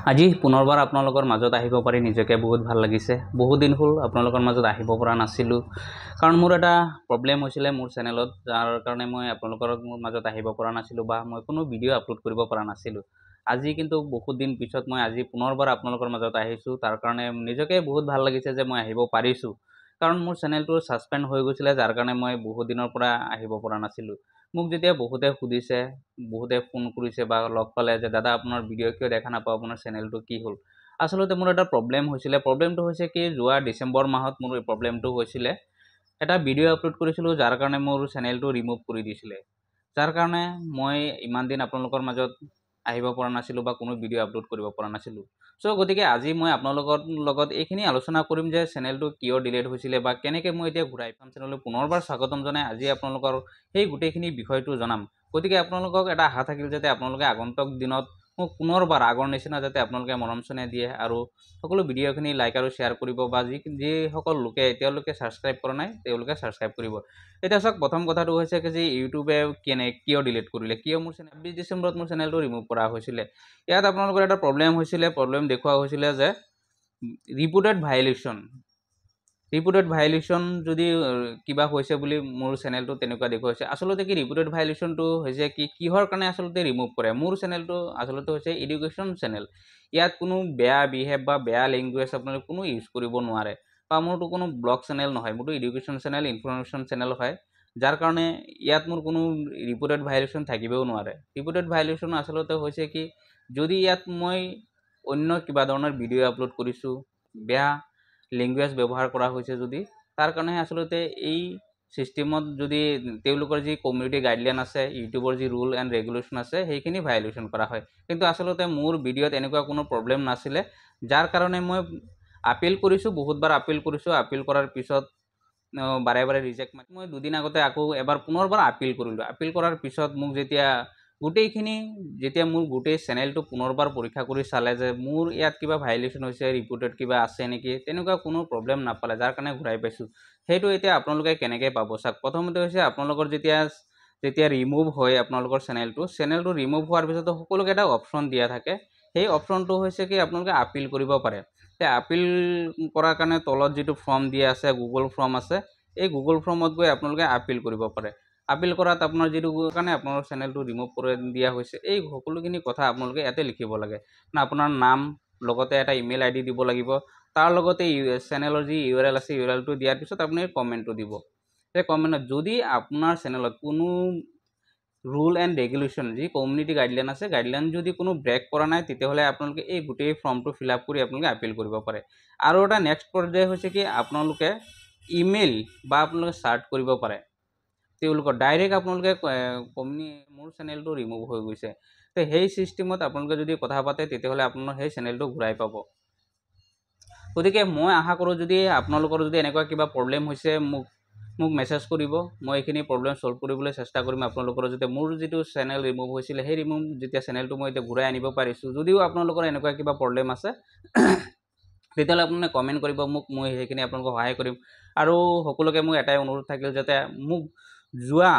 আজি পুনৰবাৰ আপোনালোকৰ মাজত আহিব পাৰি নিজকে বহুত ভাল লাগিছে। বহুত দিন হ'ল আপোনালোকৰ মাজত আহিব পৰা নাছিলোঁ, কাৰণ মোৰ এটা প্ৰব্লেম হৈছিলে মোৰ চেনেলত, যাৰ কাৰণে মই আপোনালোকৰ মাজত আহিব পৰা নাছিলোঁ বা মই কোনো ভিডিঅ' আপলোড কৰিব পৰা নাছিলোঁ। আজি কিন্তু বহুত দিন পিছত মই আজি পুনৰবাৰ আপোনালোকৰ মাজত আহিছোঁ, তাৰ কাৰণে নিজকে বহুত ভাল লাগিছে যে মই আহিব পাৰিছোঁ। কাৰণ মোৰ চেনেলটো ছাছপেণ্ড হৈ গৈছিলে, যাৰ কাৰণে মই বহুত দিনৰ পৰা আহিব পৰা নাছিলোঁ। মোক যেতিয়া বহুতে সুধিছে, বহুতে ফোন কৰিছে বা লগ পালে যে দাদা আপোনাৰ ভিডিঅ' কিয় দেখা নাপাওঁ, আপোনাৰ চেনেলটো কি হ'ল। আচলতে মোৰ এটা প্ৰব্লেম হৈছিলে। প্ৰব্লেমটো হৈছে কি, যোৱা ডিচেম্বৰ মাহত মোৰ এই প্ৰব্লেমটো হৈছিলে। এটা ভিডিঅ' আপলোড কৰিছিলোঁ, যাৰ কাৰণে মোৰ চেনেলটো ৰিমুভ কৰি দিছিলে, যাৰ কাৰণে মই ইমান দিন আপোনালোকৰ মাজত আহিব পৰা নাছিলোঁ বা কোনো ভিডিঅ' আপলোড কৰিব পৰা নাছিলোঁ। চ' গতিকে আজি মই আপোনালোকৰ লগত এইখিনি আলোচনা কৰিম যে চেনেলটো কিয় ডিলিট হৈছিলে বা কেনেকৈ মই এতিয়া ঘূৰাই পাম। চেনেললৈ পুনৰবাৰ স্বাগতম জনাই আজি আপোনালোকৰ সেই গোটেইখিনি বিষয়টো জনাম। গতিকে আপোনালোকক এটা আশা থাকিল যাতে আপোনালোকে আগন্তুক দিনত মোক পুনৰবাৰ আগৰ নিচিনা যাতে আপোনালোকে মৰম চেনেহ দিয়ে আৰু সকলো ভিডিঅ'খিনি লাইক আৰু শ্বেয়াৰ কৰিব, বা যিসকল লোকে এতিয়ালৈকে ছাবস্ক্ৰাইব কৰা নাই তেওঁলোকে ছাবস্ক্ৰাইব কৰিব। এতিয়া চাওক, প্ৰথম কথাটো হৈছে যে ইউটিউবে কিয় ডিলিট কৰিলে, কিয় মোৰ 26 ডিচেম্বৰত মোৰ চেনেলটো ৰিমুভ কৰা হৈছিলে। ইয়াত আপোনালোকৰ এটা প্ৰব্লেম হৈছিলে, প্ৰব্লেম দেখুওৱা হৈছিলে যে ৰিপোৰ্টেড ভাইলেশ্যন যদি কিবা হৈছে বুলি মোৰ চেনেলটো তেনেকুৱা দেখুৱাইছে। আচলতে কি ৰিপোৰ্টেড ভাইলেশ্যনটো হৈছে কিহৰ কাৰণে আচলতে ৰিমুভ কৰে। মোৰ চেনেলটো আচলতে হৈছে এডুকেশ্যন চেনেল। ইয়াত কোনো বেয়া বিহেভ বা বেয়া লেংগুৱেজ আপোনালোকে কোনো ইউজ কৰিব নোৱাৰে, বা মোৰতো কোনো ব্লগ চেনেল নহয়, মোৰতো এডুকেশ্যন চেনেল, ইনফৰমেশ্যন চেনেল হয়, যাৰ কাৰণে ইয়াত মোৰ কোনো ৰিপোৰ্টেড ভাইলেশ্যন থাকিবও নোৱাৰে। ৰিপোৰ্টেড ভাইলেশ্যন আচলতে হৈছে কি, যদি ইয়াত মই অন্য কিবা ধৰণৰ ভিডিঅ' আপলোড কৰিছোঁ, বেয়া লেংগুৱেজ ব্যৱহাৰ কৰা হৈছে যদি, তাৰ কাৰণে আচলতে এই ছিষ্টেমত যদি তেওঁলোকৰ যি কমিউনিটি গাইডলাইন আছে, ইউটিউবৰ যি ৰুল এণ্ড ৰেগুলেশ্যন আছে, সেইখিনি ভাইলেশ্যন কৰা হয়। কিন্তু আচলতে মোৰ ভিডিঅ'ত এনেকুৱা কোনো প্ৰব্লেম নাছিলে, যাৰ কাৰণে মই আপিল কৰিছোঁ, বহুতবাৰ আপিল কৰিছোঁ। আপিল কৰাৰ পিছত বাৰে বাৰে ৰিজেক্ট মাৰি মই দুদিন আগতে আকৌ এবাৰ পুনৰবাৰ আপিল কৰিলোঁ। আপিল কৰাৰ পিছত মোক যেতিয়া মোৰ গোটেই চেনেলটো পুনৰবাৰ পৰীক্ষা কৰি চালে যে মোৰ ইয়াত কিবা ভাইলেশ্যন হৈছে, ৰিপোৰ্টেড কিবা আছে নেকি, তেনেকুৱা কোনো প্ৰব্লেম নাপালে, যাৰ কাৰণে ঘূৰাই পাইছোঁ। সেইটো এতিয়া আপোনালোকে কেনেকৈ পাব চাওক। প্ৰথমতে হৈছে আপোনালোকৰ যেতিয়া ৰিমুভ হয় আপোনালোকৰ চেনেলটো ৰিমুভ হোৱাৰ পিছত সকলোকে এটা অপশ্যন দিয়া থাকে। সেই অপশ্যনটো হৈছে কি, আপোনালোকে আপিল কৰিব পাৰে। সেই আপিল কৰাৰ কাৰণে তলত যিটো ফৰ্ম দিয়া আছে, গুগল ফৰ্ম আছে, এই গুগল ফৰ্মত গৈ আপোনালোকে আপিল কৰিব পাৰে। আপিল কৰাত আপোনাৰ যিটো কাৰণে আপোনাৰ চেনেলটো ৰিমুভ কৰি দিয়া হৈছে, এই সকলোখিনি কথা আপোনালোকে ইয়াতে লিখিব লাগে। আপোনাৰ নাম, লগতে এটা ইমেইল ID দিব লাগিব। তাৰ লগতে চেনেলৰ যি URL আছে, URLটো দিয়াৰ পিছত আপুনি কমেণ্টটো দিব। সেই কমেণ্টত যদি আপোনাৰ চেনেলত কোনো ৰুল এণ্ড ৰেগুলেশ্যন, যি কমিউনিটি গাইডলাইন আছে, গাইডলাইন যদি কোনো ব্ৰেক কৰা নাই, তেতিয়াহ'লে আপোনালোকে এই গোটেই ফৰ্মটো ফিল আপ কৰি আপোনালোকে আপিল কৰিব পাৰে। আৰু এটা নেক্সট পৰ্যায় হৈছে কি, আপোনালোকে ইমেইল বা আপোনালোকে চাৰ্ট কৰিব পাৰে তেওঁলোকৰ ডাইৰেক্ট আপোনালোকে মোৰ চেনেলটো ৰিমুভ হৈ গৈছে। তো সেই ছিষ্টেমত আপোনালোকে যদি কথা পাতে, তেতিয়াহ'লে আপোনাৰ সেই চেনেলটো ঘূৰাই পাব। গতিকে মই আশা কৰোঁ যদি আপোনালোকৰ যদি এনেকুৱা কিবা প্ৰব্লেম হৈছে, মোক মেছেজ কৰিব। মই এইখিনি প্ৰব্লেম ছল্ভ কৰিবলৈ চেষ্টা কৰিম আপোনালোকৰ। যাতে মোৰ যিটো চেনেল ৰিমুভ হৈছিলে, সেই চেনেলটো মই এতিয়া ঘূৰাই আনিব পাৰিছোঁ। যদিও আপোনালোকৰ এনেকুৱা কিবা প্ৰব্লেম আছে, তেতিয়াহ'লে আপোনালোকে কমেণ্ট কৰিব মোক, মই সেইখিনি আপোনালোকক সহায় কৰিম। আৰু সকলোকে মোৰ এটাই অনুৰোধ থাকিল যাতে মোক যোৱা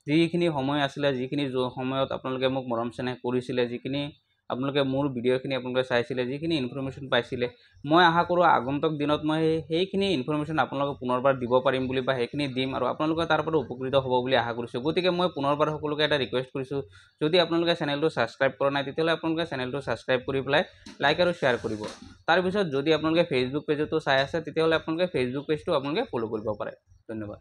যিখিনি সময় আছিলে, যিখিনি সময়ত আপোনালোকে মোক মৰম চেনেহ কৰিছিলে, যিখিনি আপোনালোকে মোৰ ভিডিঅ'খিনি আপোনালোকে চাইছিলে, যিখিনি ইনফৰমেশ্যন পাইছিলে, মই আশা কৰোঁ আগন্তুক দিনত মই সেইখিনি ইনফৰমেশ্যন আপোনালোকক পুনৰবাৰ দিব পাৰিম বুলি, বা সেইখিনি দিম আৰু আপোনালোকে তাৰ পৰা উপকৃত হ'ব বুলি আশা কৰিছোঁ। গতিকে মই পুনৰবাৰ সকলোকে এটা ৰিকুৱেষ্ট কৰিছোঁ, যদি আপোনালোকে চেনেলটো ছাবস্ক্ৰাইব কৰা নাই, তেতিয়াহ'লে আপোনালোকে চেনেলটো ছাবস্ক্ৰাইব কৰি পেলাই লাইক আৰু শ্বেয়াৰ কৰিব। তাৰপিছত যদি আপোনালোকে ফেচবুক পেজতো চাই আছে, তেতিয়াহ'লে আপোনালোকে ফেচবুক পেজটো আপোনালোকে ফ'ল' কৰিব পাৰে। ধন্যবাদ।